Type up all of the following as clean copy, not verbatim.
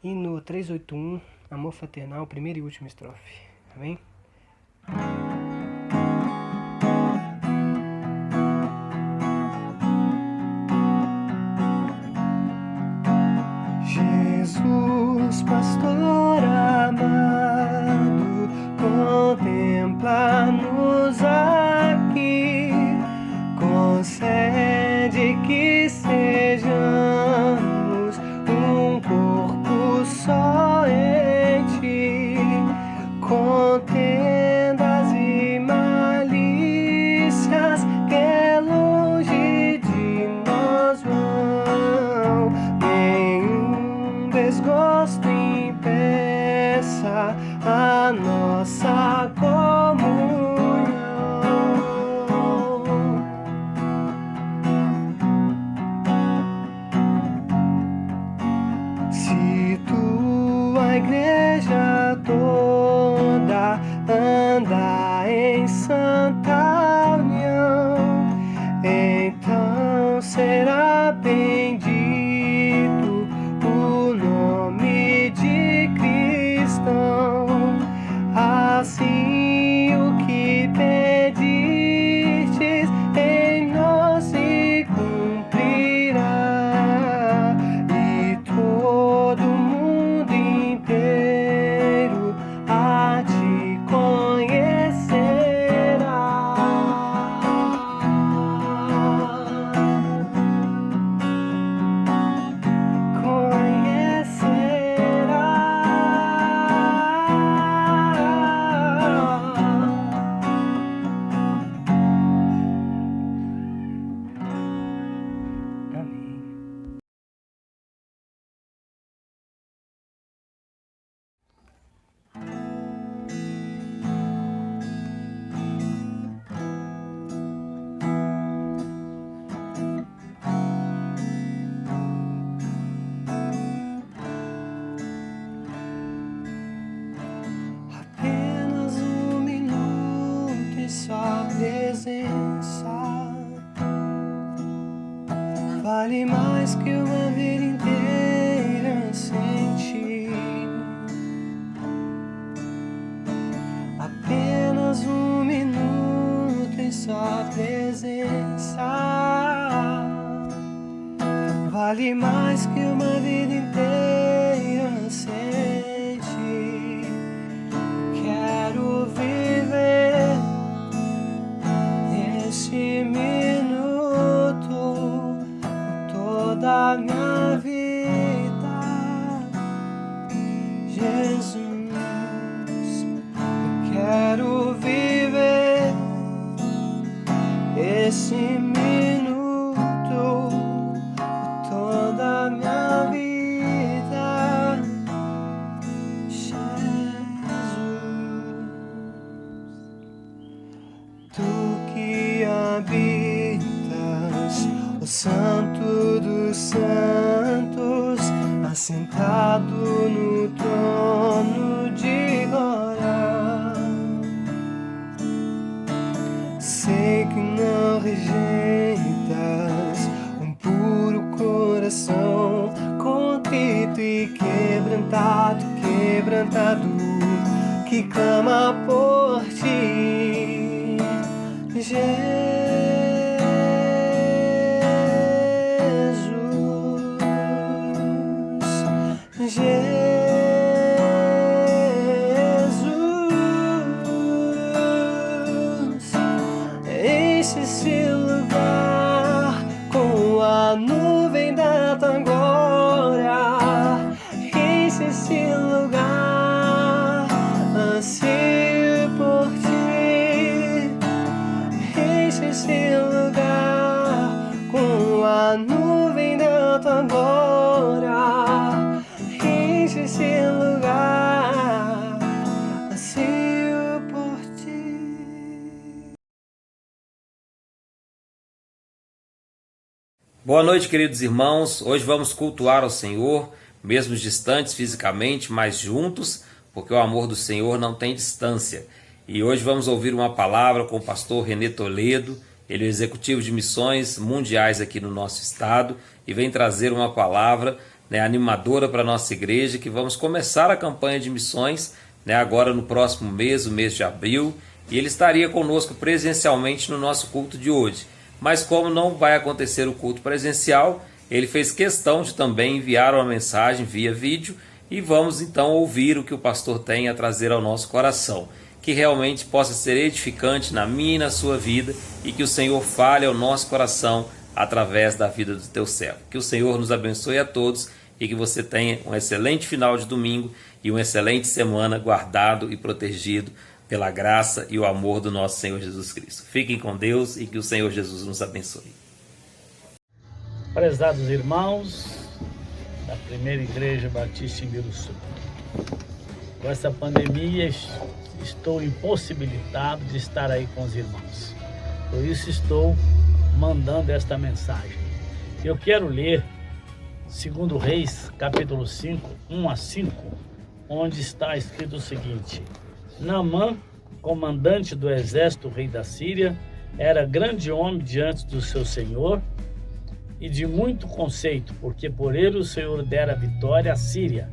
E no 381, Amor Fraternal, primeira e última estrofe. Amém? Jesus, pastor amado, contempla-nos aqui, concede que sejamos um corpo só em ti, contendas e malícias que longe de nós vão, nenhum desgosto impeça a nossa comunhão. Se tua igreja toda anda em santa união, então será bendito o nome de cristão. Assim o que pedistes em nós se cumprirá, e todo mundo inteiro a te conhecerá. Amém. Apenas um minuto em sua presença vale mais que uma vida inteira sem ti. Apenas um minuto em sua presença vale mais que uma vida inteira sem ti. Quero viver esse minuto toda a minha vida, Jesus. Eu quero viver esse minuto toda a minha vida, Jesus. Tu que habitas o Santo dos Santos, assentado no trono de glória, sei que não rejeitas um puro coração contrito e quebrantado, que clama por ti, Jesus, enche esse lugar com a nuvem da tua glória, enche esse lugar, anseio por ti, enche esse lugar com a nuvem da tua glória, enche esse lugar, anseio por ti. Boa noite, queridos irmãos. Hoje vamos cultuar ao Senhor, mesmo distantes fisicamente, mas juntos, porque o amor do Senhor não tem distância. E hoje vamos ouvir uma palavra com o pastor René Toledo. Ele é executivo de missões mundiais aqui no nosso estado e vem trazer uma palavra animadora para a nossa igreja, que vamos começar a campanha de missões, agora no próximo mês, o mês de abril, e ele estaria conosco presencialmente no nosso culto de hoje. Mas como não vai acontecer o culto presencial, ele fez questão de também enviar uma mensagem via vídeo, e vamos então ouvir o que o pastor tem a trazer ao nosso coração, que realmente possa ser edificante na minha e na sua vida, e que o Senhor fale ao nosso coração através da vida do teu servo. Que o Senhor nos abençoe a todos e que você tenha um excelente final de domingo e uma excelente semana guardado e protegido pela graça e o amor do nosso Senhor Jesus Cristo. Fiquem com Deus e que o Senhor Jesus nos abençoe. Prezados irmãos da Primeira Igreja Batista em Biruçu, com essa pandemia estou impossibilitado de estar aí com os irmãos. Por isso estou mandando esta mensagem. Eu quero ler 2 Reis, capítulo 5, 1 a 5, onde está escrito o seguinte: Naamã, comandante do exército rei da Síria, era grande homem diante do seu senhor e de muito conceito, porque por ele o Senhor dera vitória à Síria.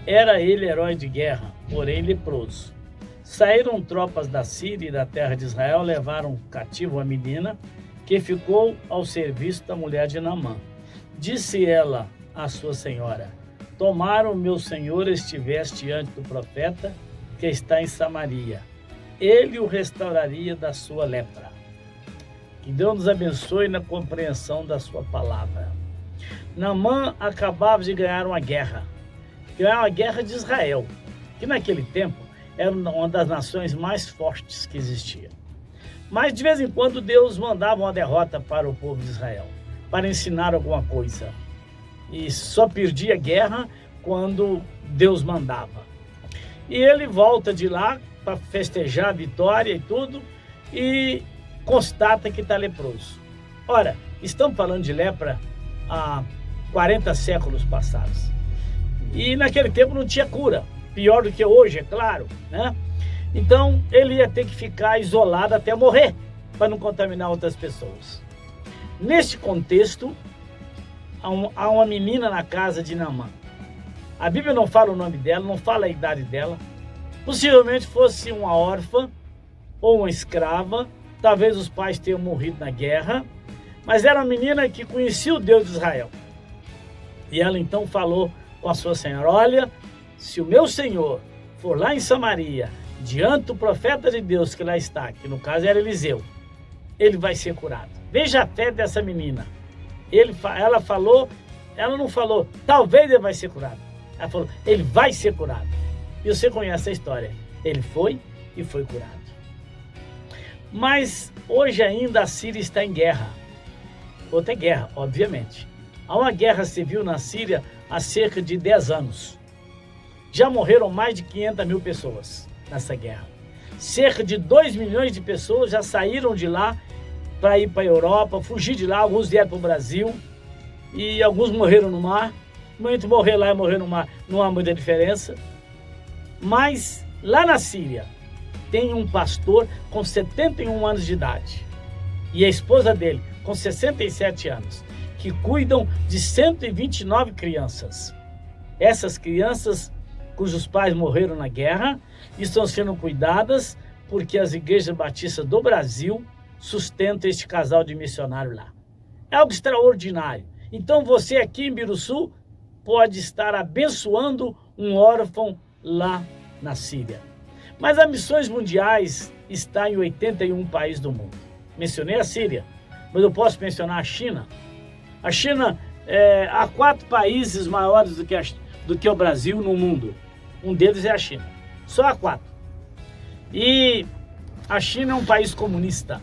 Era ele herói de guerra, porém leproso. Saíram tropas da Síria e da terra de Israel, levaram cativo a menina, que ficou ao serviço da mulher de Naamã. Disse ela à sua senhora: Tomaram meu senhor estivesse diante do profeta que está em Samaria. Ele o restauraria da sua lepra. Que Deus nos abençoe na compreensão da sua palavra. Naamã acabava de ganhar uma guerra de Israel, que naquele tempo era uma das nações mais fortes que existia. Mas de vez em quando Deus mandava uma derrota para o povo de Israel, para ensinar alguma coisa. E só perdia a guerra quando Deus mandava. E ele volta de lá para festejar a vitória e tudo, e constata que está leproso. Ora, estamos falando de lepra há 40 séculos passados. E naquele tempo não tinha cura. Pior do que hoje, é claro, né? Então, ele ia ter que ficar isolado até morrer, para não contaminar outras pessoas. Neste contexto, há uma menina na casa de Naamã. A Bíblia não fala o nome dela, não fala a idade dela. Possivelmente fosse uma órfã ou uma escrava. Talvez os pais tenham morrido na guerra. Mas era uma menina que conhecia o Deus de Israel. E ela então falou com a sua senhora: olha, se o meu senhor for lá em Samaria, diante do profeta de Deus que lá está, que no caso era Eliseu, ele vai ser curado. Veja a fé dessa menina. Ela não falou, talvez ele vai ser curado. Ela falou, ele vai ser curado. E você conhece a história. Ele foi e foi curado. Mas hoje ainda a Síria está em guerra. Outra guerra, obviamente. Há uma guerra civil na Síria há cerca de 10 anos. Já morreram mais de 500 mil pessoas nessa guerra. Cerca de 2 milhões de pessoas já saíram de lá para ir para a Europa, fugir de lá. Alguns vieram para o Brasil e alguns morreram no mar. Muito morrer lá e morrer no mar não há muita diferença. Mas lá na Síria tem um pastor com 71 anos de idade e a esposa dele com 67 anos, que cuidam de 129 crianças. Essas crianças cujos pais morreram na guerra estão sendo cuidadas porque as igrejas batistas do Brasil sustentam este casal de missionários lá. É algo extraordinário. Então você aqui em Biruçu pode estar abençoando um órfão lá na Síria. Mas as missões mundiais estão em 81 países do mundo. Mencionei a Síria, mas eu posso mencionar a China. A China, há 4 países maiores do que o Brasil no mundo. Um deles é a China. Só há 4. E a China é um país comunista.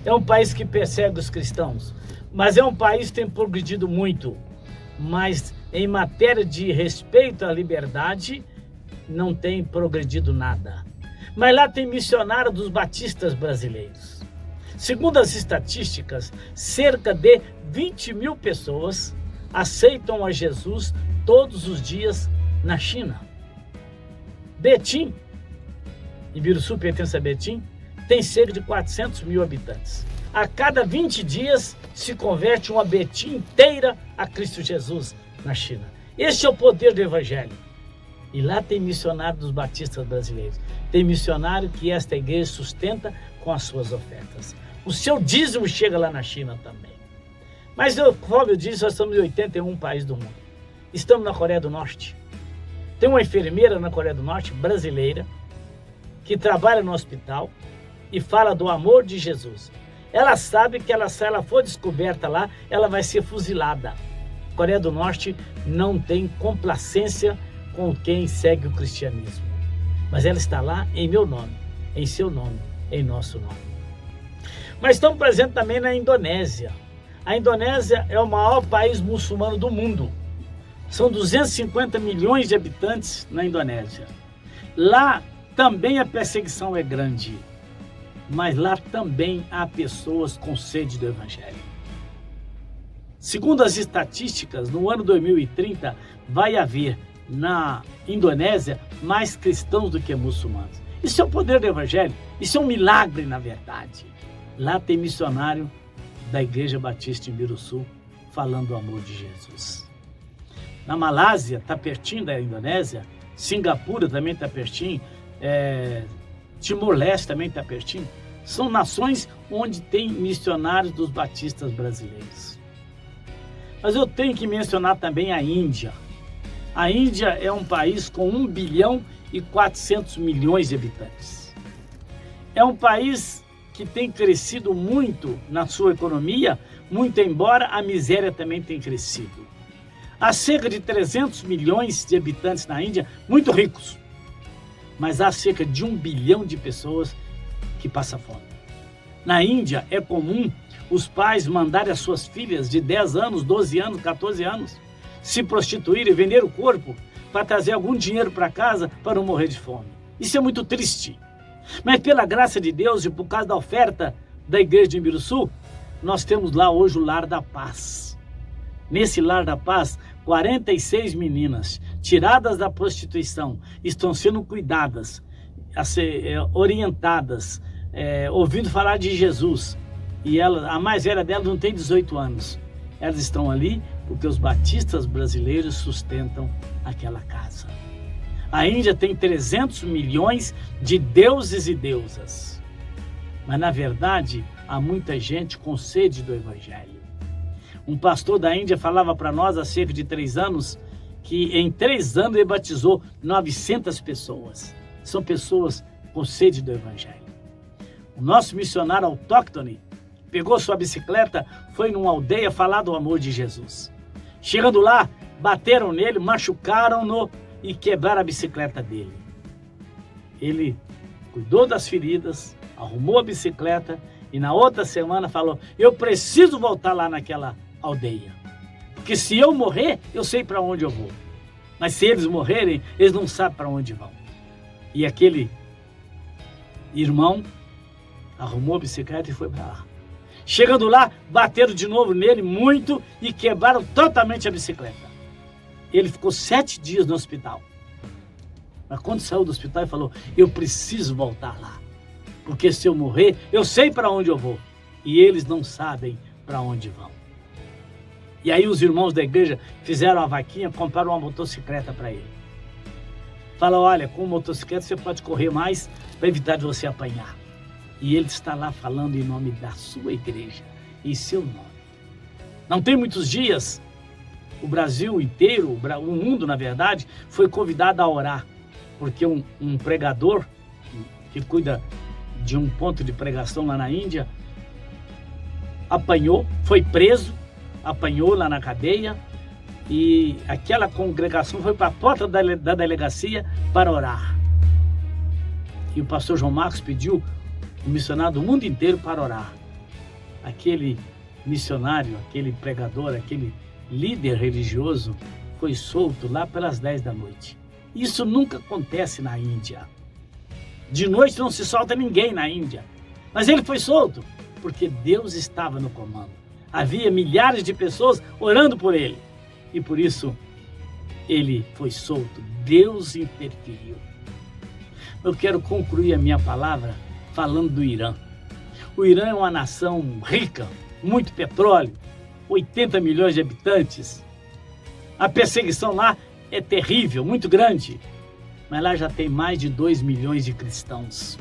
É um país que persegue os cristãos. Mas é um país que tem progredido muito. Mas em matéria de respeito à liberdade, não tem progredido nada. Mas lá tem missionário dos batistas brasileiros. Segundo as estatísticas, cerca de 20 mil pessoas aceitam a Jesus todos os dias na China. Betim, Ibiruçu pertence a Betim, tem cerca de 400 mil habitantes. A cada 20 dias se converte uma Betim inteira a Cristo Jesus na China. Este é o poder do Evangelho. E lá tem missionário dos batistas brasileiros. Tem missionário que esta igreja sustenta com as suas ofertas. O seu dízimo chega lá na China também. Mas, como eu disse, nós estamos em 81 países do mundo. Estamos na Coreia do Norte. Tem uma enfermeira na Coreia do Norte, brasileira, que trabalha no hospital e fala do amor de Jesus. Ela sabe que se ela for descoberta lá, ela vai ser fuzilada. A Coreia do Norte não tem complacência com quem segue o cristianismo. Mas ela está lá em meu nome, em seu nome, em nosso nome. Mas estamos presentes também na Indonésia. A Indonésia é o maior país muçulmano do mundo. São 250 milhões de habitantes na Indonésia. Lá também a perseguição é grande, mas lá também há pessoas com sede do Evangelho. Segundo as estatísticas, no ano 2030 vai haver na Indonésia mais cristãos do que muçulmanos. Isso é o poder do Evangelho, isso é um milagre na verdade. Lá tem missionário da Igreja Batista em Biruçu falando do amor de Jesus. Na Malásia, está pertinho da Indonésia, Singapura também está pertinho, Timor-Leste também está pertinho. São nações onde tem missionários dos batistas brasileiros. Mas eu tenho que mencionar também a Índia. A Índia é um país com 1 bilhão e 400 milhões de habitantes. É um país que tem crescido muito na sua economia, muito embora a miséria também tenha crescido. Há cerca de 300 milhões de habitantes na Índia, muito ricos. Mas há cerca de 1 bilhão de pessoas que passam fome. Na Índia é comum os pais mandarem as suas filhas de 10 anos, 12 anos, 14 anos se prostituírem e vender o corpo para trazer algum dinheiro para casa para não morrer de fome. Isso é muito triste. Mas pela graça de Deus e por causa da oferta da igreja de Ibiruçu, nós temos lá hoje o Lar da Paz. Nesse Lar da Paz, 46 meninas tiradas da prostituição estão sendo cuidadas, orientadas, ouvindo falar de Jesus. E a mais velha delas não tem 18 anos. Elas estão ali porque os batistas brasileiros sustentam aquela casa. A Índia tem 300 milhões de deuses e deusas. Mas, na verdade, há muita gente com sede do Evangelho. Um pastor da Índia falava para nós há cerca de 3 anos que em 3 anos ele batizou 900 pessoas. São pessoas com sede do Evangelho. O nosso missionário autóctone pegou sua bicicleta, foi numa aldeia falar do amor de Jesus. Chegando lá, bateram nele, machucaram-no e quebraram a bicicleta dele. Ele cuidou das feridas, arrumou a bicicleta e na outra semana falou: eu preciso voltar lá naquela aldeia, porque se eu morrer, eu sei para onde eu vou. Mas se eles morrerem, eles não sabem para onde vão. E aquele irmão arrumou a bicicleta e foi para lá. Chegando lá, bateram de novo nele muito e quebraram totalmente a bicicleta. Ele ficou 7 dias no hospital. Mas quando saiu do hospital, ele falou: eu preciso voltar lá, porque se eu morrer, eu sei para onde eu vou. E eles não sabem para onde vão. E aí os irmãos da igreja fizeram uma vaquinha, compraram uma motocicleta para ele. Fala: olha, com motocicleta você pode correr mais para evitar de você apanhar. E ele está lá falando em nome da sua igreja, em seu nome. Não tem muitos dias, o Brasil inteiro, o mundo na verdade, foi convidado a orar. Porque um pregador que cuida de um ponto de pregação lá na Índia, apanhou, foi preso, apanhou lá na cadeia, e aquela congregação foi para a porta da delegacia para orar. E o pastor João Marcos pediu o missionário do mundo inteiro para orar. Aquele missionário, aquele pregador, aquele líder religioso foi solto lá pelas 10 da noite. Isso nunca acontece na Índia. De noite não se solta ninguém na Índia. Mas ele foi solto porque Deus estava no comando. Havia milhares de pessoas orando por ele. E por isso ele foi solto. Deus interferiu. Eu quero concluir a minha palavra falando do Irã. O Irã é uma nação rica, muito petróleo, 80 milhões de habitantes. A perseguição lá é terrível, muito grande. Mas lá já tem mais de 2 milhões de cristãos.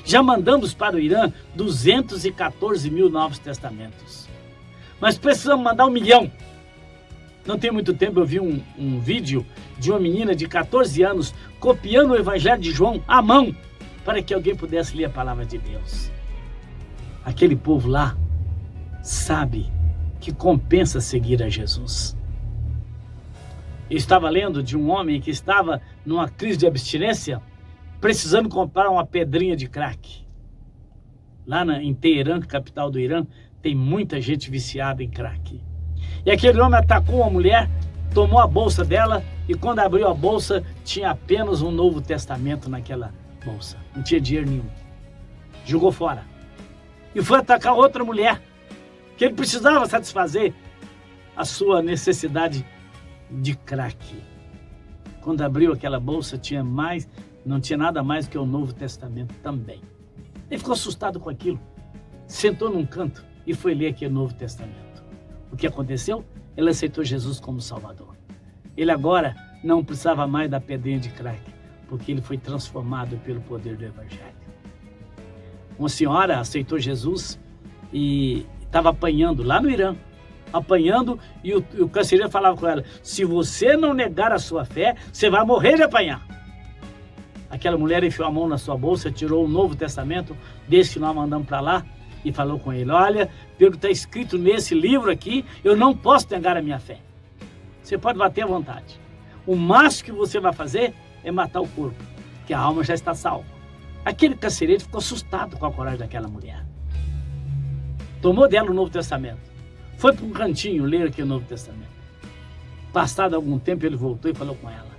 Já mandamos para o Irã 214 mil Novos Testamentos. Mas precisamos mandar 1 milhão. Não tem muito tempo eu vi um vídeo de uma menina de 14 anos copiando o Evangelho de João à mão para que alguém pudesse ler a palavra de Deus. Aquele povo lá sabe que compensa seguir a Jesus. Eu estava lendo de um homem que estava numa crise de abstinência, precisando comprar uma pedrinha de crack. Lá em Teherã, capital do Irã, tem muita gente viciada em crack. E aquele homem atacou uma mulher, tomou a bolsa dela e quando abriu a bolsa tinha apenas um Novo Testamento naquela bolsa. Não tinha dinheiro nenhum. Jogou fora. E foi atacar outra mulher, que ele precisava satisfazer a sua necessidade de crack. Quando abriu aquela bolsa não tinha nada mais que o Novo Testamento também. Ele ficou assustado com aquilo, sentou num canto e foi ler aquele Novo Testamento. O que aconteceu? Ele aceitou Jesus como Salvador. Ele agora não precisava mais da pedrinha de crack, porque ele foi transformado pelo poder do Evangelho. Uma senhora aceitou Jesus e estava apanhando lá no Irã, e o carcereiro falava com ela: se você não negar a sua fé, você vai morrer de apanhar. Aquela mulher enfiou a mão na sua bolsa, tirou o Novo Testamento, desse que nós mandamos para lá, e falou com ele: olha, pelo que está escrito nesse livro aqui, eu não posso negar a minha fé. Você pode bater à vontade. O máximo que você vai fazer é matar o corpo, que a alma já está salva. Aquele carcereiro ficou assustado com a coragem daquela mulher. Tomou dela o Novo Testamento. Foi para um cantinho ler aqui o Novo Testamento. Passado algum tempo ele voltou e falou com ela: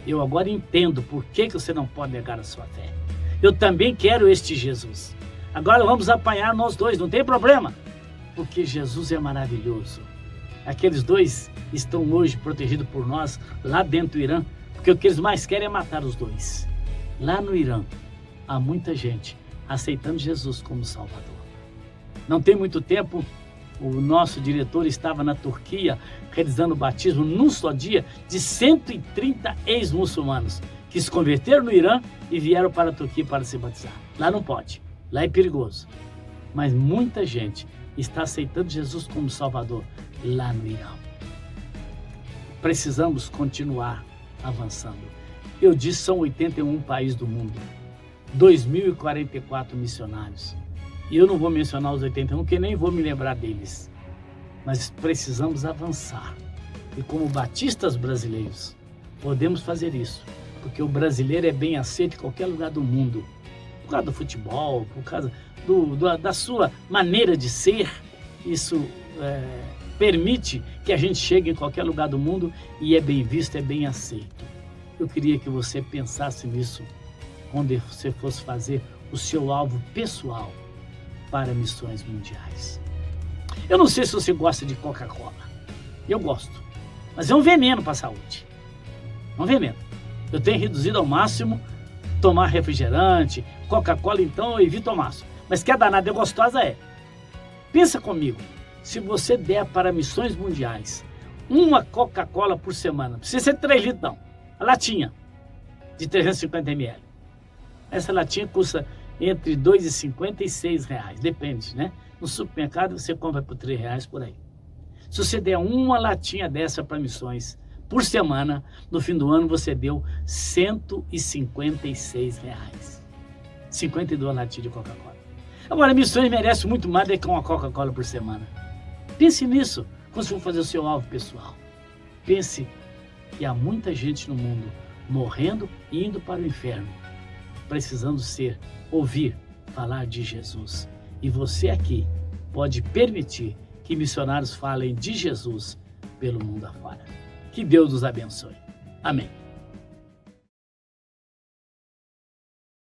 eu agora entendo por que você não pode negar a sua fé. Eu também quero este Jesus. Agora vamos apanhar nós dois, não tem problema. Porque Jesus é maravilhoso. Aqueles dois estão hoje protegidos por nós lá dentro do Irã, porque o que eles mais querem é matar os dois. Lá no Irã, há muita gente aceitando Jesus como Salvador. Não tem muito tempo, o nosso diretor estava na Turquia realizando o batismo num só dia de 130 ex-muçulmanos que se converteram no Irã e vieram para a Turquia para se batizar. Lá não pode, lá é perigoso. Mas muita gente está aceitando Jesus como Salvador lá no Irã. Precisamos continuar avançando. Eu disse, são 81 países do mundo, 2.044 missionários. E eu não vou mencionar os 81, porque nem vou me lembrar deles. Mas precisamos avançar. E como batistas brasileiros, podemos fazer isso. Porque o brasileiro é bem aceito em qualquer lugar do mundo. Por causa do futebol, por causa da sua maneira de ser. Isso permite que a gente chegue em qualquer lugar do mundo e é bem visto, é bem aceito. Eu queria que você pensasse nisso quando você fosse fazer o seu alvo pessoal para missões mundiais. Eu não sei se você gosta de Coca-Cola. Eu gosto. Mas é um veneno para a saúde. É um veneno. Eu tenho reduzido ao máximo tomar refrigerante, Coca-Cola, então eu evito ao máximo. Mas que a danada é gostosa é. Pensa comigo. Se você der para missões mundiais uma Coca-Cola por semana, não precisa ser 3 litros não, a latinha de 350 ml. Essa latinha custa entre R$ 2,50 e R$ 6,00, depende, né? No supermercado você compra por R$ 3,00 por aí. Se você der uma latinha dessa para missões por semana, no fim do ano você deu R$ 156,00. 52 latinhas de Coca-Cola. Agora, missões merece muito mais do que uma Coca-Cola por semana. Pense nisso quando você for fazer o seu alvo pessoal. Pense que há muita gente no mundo morrendo e indo para o inferno, precisando ouvir falar de Jesus. E você aqui pode permitir que missionários falem de Jesus pelo mundo afora. Que Deus nos abençoe. Amém.